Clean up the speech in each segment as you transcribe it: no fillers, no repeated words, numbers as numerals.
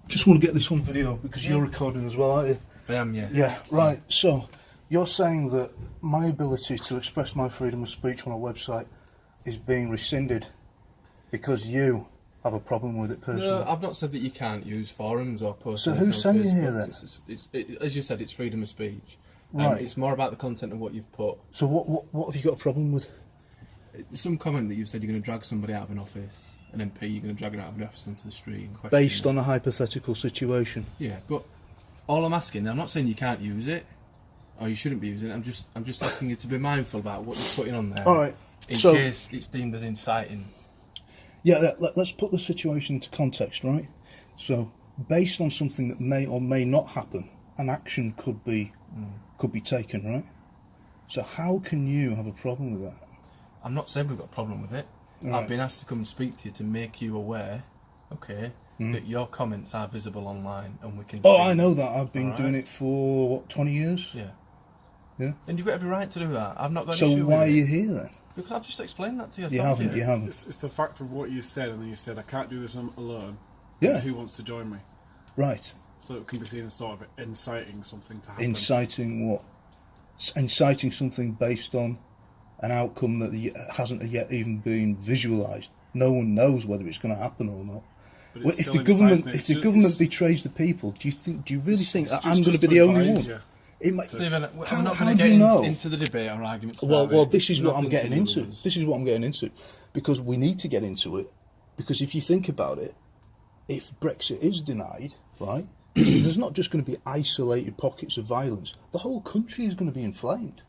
Just want to get this on video because you're recording as well, aren't you? I am, yeah. Yeah, right. So, you're saying that my ability to express my freedom of speech on a website is being rescinded because you have a problem with it personally? No, I've not said that you can't use forums or post. So who sent you here then? As you said, it's freedom of speech. Right. It's more about the content of what you've put. So what have you got a problem with? Some comment that you've said you're going to drag somebody out of an office, an MP, you're going to drag her out of an office into the street and question Based it. on a hypothetical situation? Yeah, but all I'm asking, I'm not saying you can't use it, or you shouldn't be using it, I'm just asking you to be mindful about what you're putting on there. Alright, in case it's deemed as inciting. Yeah, let's put the situation into context, right? So, based on something that may or may not happen, an action could be taken, right? So how can you have a problem with that? I'm not saying we've got a problem with it. Right. I've been asked to come and speak to you to make you aware, okay, that your comments are visible online and we can Oh, see I know them. that. I've been doing it for, what, 20 years? Yeah. Yeah? And you've got every right to do that. I've not got an So issue why are with it. you here then? Because I've just explained that to you. You haven't, you haven't. It's the fact of what you said, and then you said, I can't do this alone. Yeah. Who wants to join me? Right. So it can be seen as sort of inciting something to happen. Inciting what? Inciting something based on an outcome that hasn't yet even been visualised. No one knows whether it's going to happen or not. But Well, it's if still the government it's- betrays the people, do you really think it's that just- I'm going to just be the only advise one? you. It might, Stephen, how I'm not how going do to you get know? into the debate or arguments. Well, about it. this is what I'm Nothing getting to do into. with us. This is what I'm getting into, because we need to get into it. Because if you think about it, if Brexit is denied, right, there's not just going to be isolated pockets of violence. The whole country is going to be inflamed.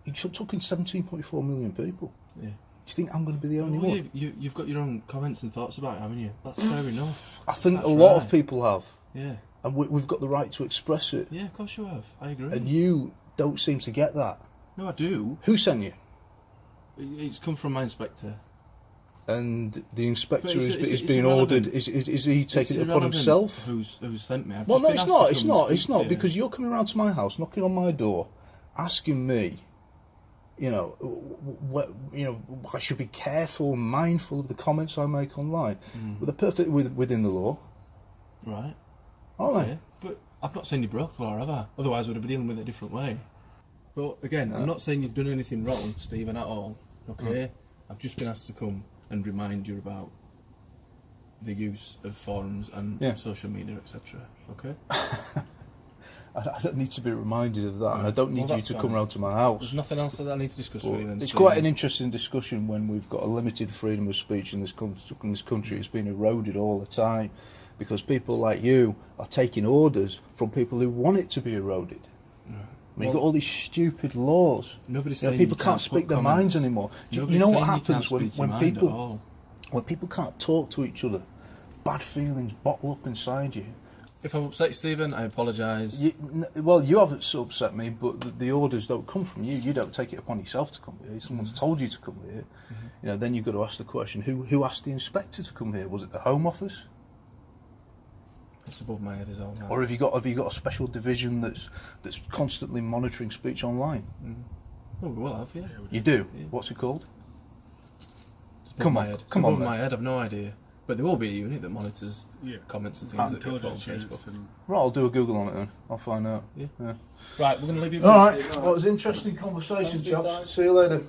You're talking 17.4 million people. Yeah. Do you think I'm going to be the only Well, one? you've got your own comments and thoughts about it, haven't you? That's fair enough. I think That's a lot right. of people have, Yeah. and we've got the right to express it. Yeah, of course you have. I agree. And you don't seem to get that. No, I do. Who sent you? It's come from my inspector. And the inspector But it's is being irrelevant. ordered. Is he taking it It's upon irrelevant himself? Who's sent me? I've Well, just no, been it's asked not. to It's come and not. It's speak not to you. because you're coming around to my house, knocking on my door, asking me, you know, I should be careful, and mindful of the comments I make online. Well, they're perfectly within the law, Right. aren't they? Yeah. But I've not saying you broke the law, have I? Otherwise, we'd have been dealing with it a different way. But again, I'm not saying you've done anything wrong, Stephen, at all. Okay. I've just been asked to come and remind you about the use of forums and social media, etc. Okay. I don't need to be reminded of that, and I don't need Well, you that's to fine. come round to my house. There's nothing else that I need to discuss with you then. It's Stephen. quite an interesting discussion when we've got a limited freedom of speech in this country. It's been eroded all the time because people like you are taking orders from people who want it to be eroded. I mean, you've got all these stupid laws. Nobody's You know, saying people you can't put speak their comments. minds anymore. You Nobody's know what saying you happens can't speak your when mind at people all. when people can't talk to each other? Bad feelings bottle up inside you. If I've upset you, Stephen, I apologise. Well, you haven't so upset me, but the orders don't come from you. You don't take it upon yourself to come here. Someone's told you to come here. You know, then you've got to ask the question: Who asked the inspector to come here? Was it the Home Office, It's above my head, is all now. or have you got a special division that's constantly monitoring speech online? Oh, we will have, yeah. You do. Yeah. What's it called? Above Come my on, head. come It's on above then. my head, I've no idea. But there will be a unit that monitors comments and things that get put on Intelligence units Facebook. and Right, I'll do a Google on it then. I'll find out. Yeah. Yeah. Right, we're going to leave you. All right. Well, it was an interesting conversation, chaps. See you later.